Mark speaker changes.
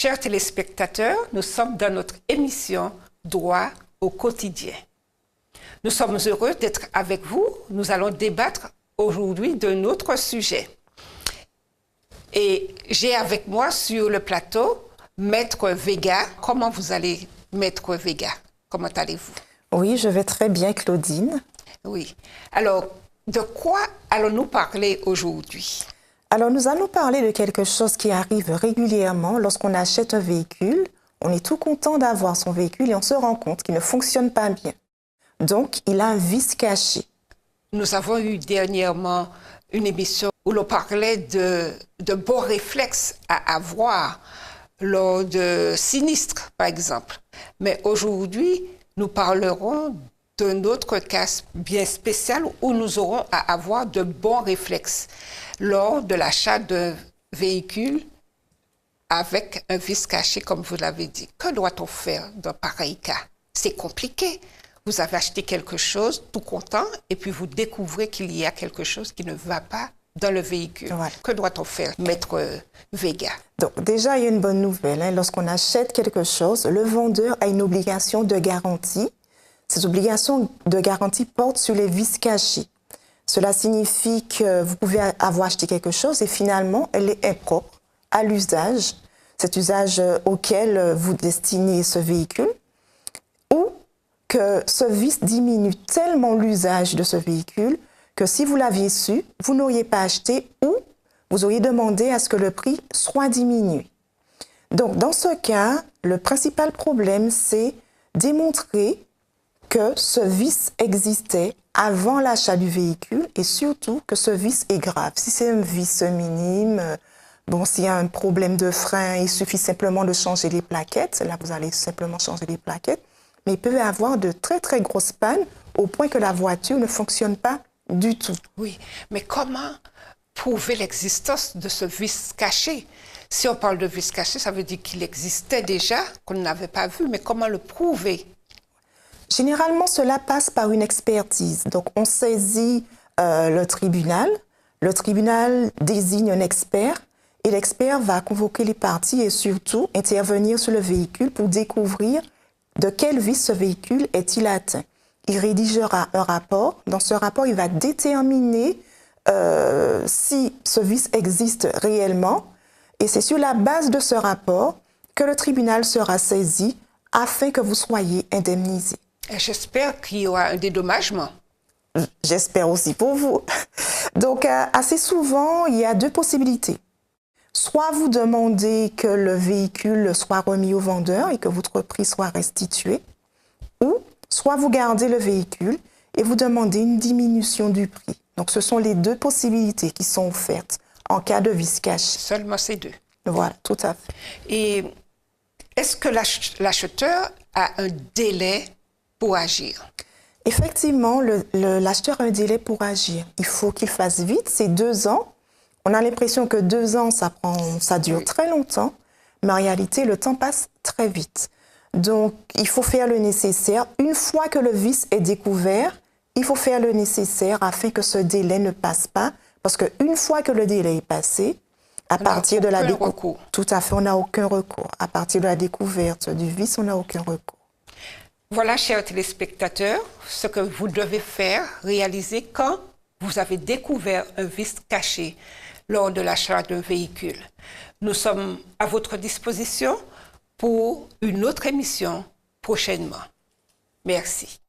Speaker 1: Chers téléspectateurs, nous sommes dans notre émission Droit au quotidien. Nous sommes heureux d'être avec vous. Nous allons débattre aujourd'hui d'un autre sujet. Et j'ai avec moi sur le plateau Maître Vega. Comment vous allez, Maître Vega? Comment allez-vous?
Speaker 2: Oui, je vais très bien, Claudine.
Speaker 1: Oui. Alors, de quoi allons-nous parler aujourd'hui?
Speaker 2: Alors, nous allons parler de quelque chose qui arrive régulièrement lorsqu'on achète un véhicule. On est tout content d'avoir son véhicule et on se rend compte qu'il ne fonctionne pas bien. Donc, il a un vice caché.
Speaker 1: Nous avons eu dernièrement une émission où l'on parlait de bons réflexes à avoir lors de sinistres, par exemple. Mais aujourd'hui, nous parlerons d'un autre cas bien spécial où nous aurons à avoir de bons réflexes lors de l'achat d'un véhicule avec un vice caché, comme vous l'avez dit. Que doit-on faire dans pareil cas? C'est compliqué. Vous avez acheté quelque chose, tout content, et puis vous découvrez qu'il y a quelque chose qui ne va pas dans le véhicule. Ouais. Que doit-on faire, Maître Vega?
Speaker 2: Donc, déjà, il y a une bonne nouvelle. Lorsqu'on achète quelque chose, le vendeur a une obligation de garantie. Ces obligations de garantie portent sur les vices cachés. Cela signifie que vous pouvez avoir acheté quelque chose et finalement, elle est impropre à l'usage, cet usage auquel vous destinez ce véhicule, ou que ce vice diminue tellement l'usage de ce véhicule que si vous l'aviez su, vous n'auriez pas acheté ou vous auriez demandé à ce que le prix soit diminué. Donc, dans ce cas, le principal problème, c'est démontrer que ce vice existait avant l'achat du véhicule et surtout que ce vice est grave. Si c'est un vice minime, s'il y a un problème de frein, il suffit simplement de changer les plaquettes. Là, vous allez simplement changer les plaquettes. Mais il peut y avoir de très, très grosses pannes au point que la voiture ne fonctionne pas du tout.
Speaker 1: Oui, mais comment prouver l'existence de ce vice caché? Si on parle de vice caché, ça veut dire qu'il existait déjà, qu'on n'avait pas vu, mais comment le prouver?
Speaker 2: Généralement, cela passe par une expertise. Donc, on saisit le tribunal désigne un expert et l'expert va convoquer les parties et surtout intervenir sur le véhicule pour découvrir de quel vice ce véhicule est-il atteint. Il rédigera un rapport. Dans ce rapport, il va déterminer si ce vice existe réellement et c'est sur la base de ce rapport que le tribunal sera saisi afin que vous soyez indemnisé.
Speaker 1: J'espère qu'il y aura un dédommagement.
Speaker 2: J'espère aussi pour vous. Donc, assez souvent, il y a deux possibilités. Soit vous demandez que le véhicule soit remis au vendeur et que votre prix soit restitué, ou soit vous gardez le véhicule et vous demandez une diminution du prix. Donc, ce sont les deux possibilités qui sont offertes en cas de vice caché.
Speaker 1: Seulement ces deux.
Speaker 2: Voilà, tout à fait.
Speaker 1: Et est-ce que l'acheteur a un délai pour agir?
Speaker 2: Effectivement, l'acheteur a un délai pour agir. Il faut qu'il fasse vite, c'est 2 ans. On a l'impression que 2 ans, ça dure très longtemps, mais en réalité, le temps passe très vite. Donc, il faut faire le nécessaire. Une fois que le vice est découvert, il faut faire le nécessaire afin que ce délai ne passe pas, parce qu'une fois que le délai est passé, à partir de la découverte, tout à fait, on n'a aucun recours. À partir de la découverte du vice, on n'a aucun recours.
Speaker 1: Voilà, chers téléspectateurs, ce que vous devez faire, réaliser quand vous avez découvert un vice caché lors de l'achat d'un véhicule. Nous sommes à votre disposition pour une autre émission prochainement. Merci.